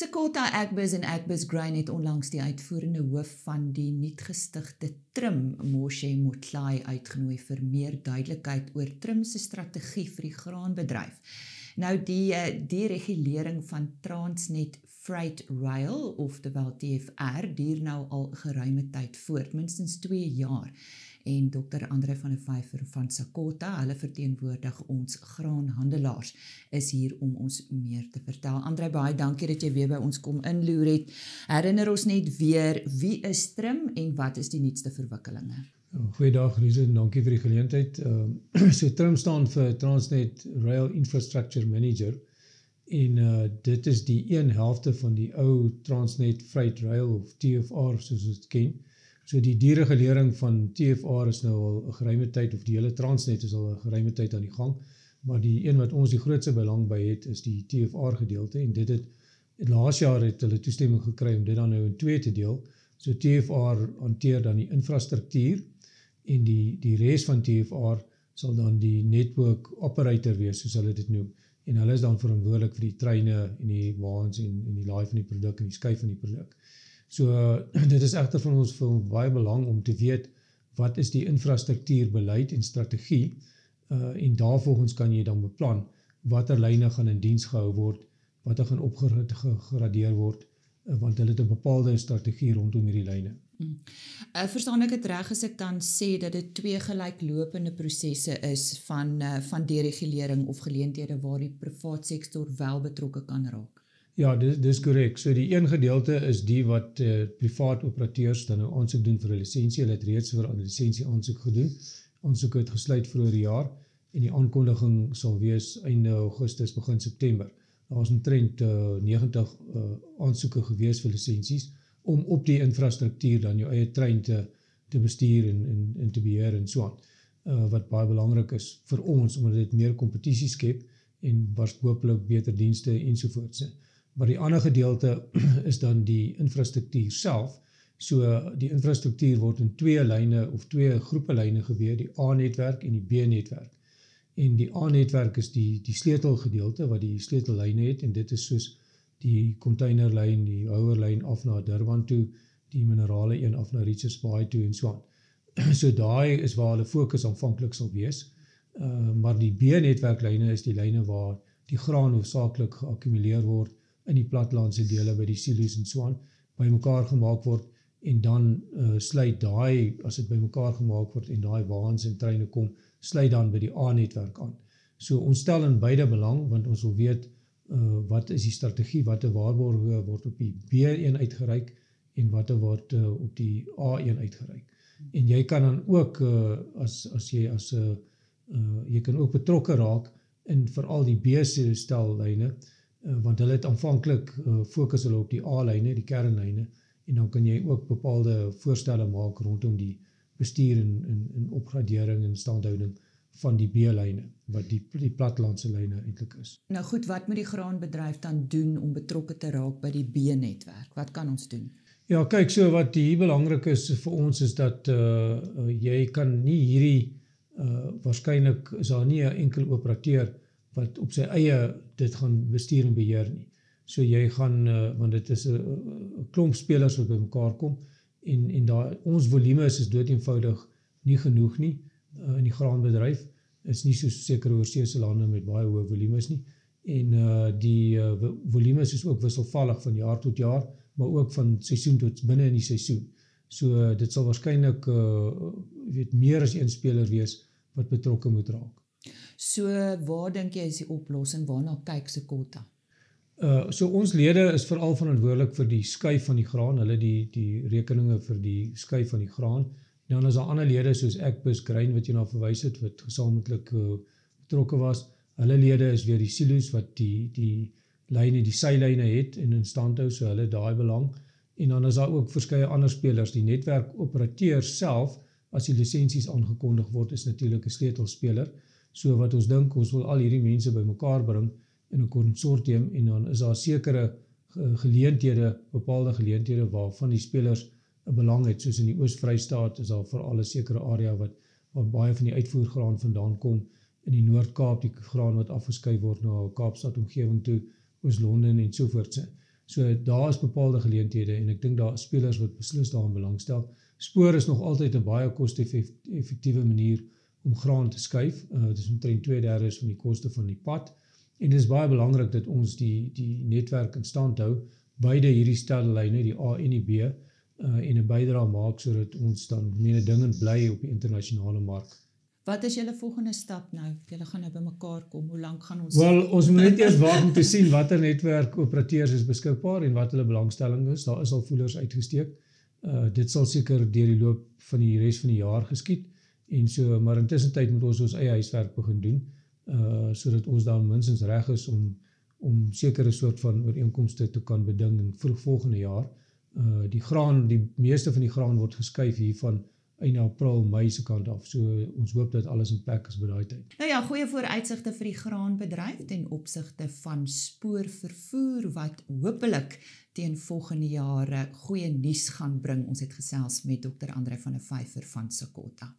Sekota Agbiz en Agbiz Grain het onlangs die uitvoerende hoof van die nuutgestigte Trim, Moshe Motlai, uitgenooi vir meer duidelikheid oor Trim se strategie vir die graanbedryf. Nou die deregulering van Transnet Freight Rail, oftewel TFR, duur nou al geruime tyd voort, minstens 2 jaar. En Dr. Andre van der Vyver van Sekota, hulle verteenwoordig ons graanhandelaars, is hier om ons meer te vertel. Andre, baie dankie dat jy weer by ons kom inloer het. Herinner ons net weer, wie is Trim en wat is die nuutste verwikkelinge? Goeiedag, Riese, en dankie vir die geleentheid. So Trim staan vir Transnet Rail Infrastructure Manager en dit is die een helfte van die ou Transnet Freight Rail of TFR soos ons het ken. So die deregulering van TFR is nou al 'n geruime tyd, of die hele Transnet is al 'n geruime tyd aan die gang, maar die een wat ons die grootste belang by het, is die TFR gedeelte, en dit het laas jaar het hulle toestemming gekry om dit dan nou in 2 te deel. So TFR hanteer dan die infrastruktuur, en die res van TFR sal dan die network operator wees, soos hulle dit noem, en hulle is dan verantwoordelik vir die treine en die waans en die laai van die produk en die skuif van die produk. So dit is egter van ons baie belang om te weet wat is die infrastruktuurbeleid en strategie, en daarvolgens kan jy dan beplan watter lyne gaan in diens gehou word, watter gaan opgegradeer word, want hulle het 'n bepaalde strategie rondom hierdie lyne. Verstaan ek het reg as ek dan sê dat dit 2 gelyklopende prosesse is van deregulering of geleenthede waar die privaat sektor wel betrokke kan raak? Ja, dis korrek. So die een gedeelte is die wat privaat operateurs dan nou aansoek doen vir 'n lisensie. Hulle het reeds vir 'n lisensie aansoek gedoen. Aansoek het gesluit vroeër jaar en die aankondiging sal wees einde Augustus, begin September. Daar was omtrent 90 aansoeke gewees vir lisensies om op die infrastruktuur dan jou eie trein te bestuur en te beheer en so aan. Wat baie belangrik is vir ons, omdat dit meer kompetisie skep en hopelik beter dienste ensovoorts. Maar die ander gedeelte is dan die infrastruktuur self. So die infrastruktuur word in 2 lyne of 2 groepe lyne geweer, die A-netwerk en die B-netwerk. En die A-netwerk is die sleutelgedeelte wat die sleutellyne het, en dit is soos die containerlyn, die houerlyn af na Durban toe, die minerale een af na Richards Bay toe en so aan. So daai is waar hulle fokus aanvanklik sal wees. Maar die B-netwerklyne is die lyne waar die graan hoofsaaklik geakkumuleer word in die plattelandse dele by die silo's en so aan, bymekaar gemaak word, en dan sluit daai, as dit bymekaar gemaak word en daai waans en treine kom, sluit dan by die A-netwerk aan. So ons stel in beide belang, want ons wil weet wat is die strategie, watter waarborge word op die B1 uitgereik en watter word op die A1 uitgereik. En jy kan dan ook jy kan ook betrokke raak in veral die B-stellyne, want hulle het aanvanklik fokus hulle op die A-lyne, die kernlyne, en dan kan jy ook bepaalde voorstelle maak rondom die bestuur en opgradering en standhouding van die B-lyne, wat die plattelandse lyne eintlik is. Nou goed, wat moet die graanbedryf dan doen om betrokke te raak by die B-netwerk? Wat kan ons doen? Ja, kyk, so wat hier belangrik is vir ons is dat jy kan nie hierdie, waarskynlik is daar nie 'n enkel operateur wat op sy eie dit gaan bestuur en beheer nie. So jy gaan, want dit is 'n klomp spelers wat by mekaar kom, en daar, ons volume is dood eenvoudig nie genoeg nie, in die graanbedryf, is nie so sekere oorseese lande met baie hoë volumes nie, en die volumes is ook wisselvallig van jaar tot jaar, maar ook van seisoen tot binne in die seisoen. So dit sal waarskynlik meer as een speler wees wat betrokke moet raak. So waar dink jy is die oplossing, waarna kyk Sekota? So ons lede is veral verantwoordelik vir die skuif van die graan, hulle die rekeninge vir die skuif van die graan. Dan is daar ander lede soos Agbiz Grain wat jy na verwys het, wat gesamentlik betrokke was. Hulle lede is weer die silo's wat die lyne, die sylyne het en in stand hou, so hulle daai belang. En dan is daar ook verskeie ander spelers. Die netwerkoperateur self, as die lisensies aangekondig word, is natuurlik 'n sleutelspeler. So wat ons dink, ons wil al hierdie mense bymekaar bring in 'n konsortium, en dan is daar sekere geleenthede, bepaalde geleenthede waarvan die spelers 'n belang het, soos in die Oos-Vrystaat is daar veral 'n sekere area waar baie van die uitvoergraan vandaan kom, in die Noord-Kaap die graan wat afgeskuif word na Kaapstad omgewing toe, Oos-London en sovoorts. So daar is bepaalde geleenthede en ek dink daar is spelers wat beslis daarin belangstel. Spoor is nog altyd 'n baie koste-effektiewe manier om graan te skuif. Dit is omtrent 2/3 van die koste van die pad. En dit is baie belangrik dat ons die netwerk in stand hou, beide hierdie stellelyne, die A en die B, en 'n bydrae maak sodat ons dan mededingend bly op die internasionale mark. Wat is julle volgende stap nou? Julle gaan nou bymekaar kom. Hoe lank gaan ons? Wel, ons moet net eers wag om te sien watter netwerkoperateurs is beskikbaar en wat hulle belangstelling is. Daar is al voelers uitgesteek. Dit sal seker deur die loop van die res van die jaar geskied. En so, maar intussen tyd moet ons eie huiswerk begin doen, sodat ons dan minstens reg is om sekere soort van ooreenkomste te kan beding in vroeg volgende jaar. Die meeste van die graan word geskuif hier van einde April, Mei se kant af. So ons hoop dat alles in plek is by daai tyd. Nou ja, goeie vooruitsigte vir die graanbedryf ten opsigte van spoorvervoer wat hopelik teen volgende jaar goeie nuus gaan bring. Ons het gesels met Dr. André van der Vyver van Sekota.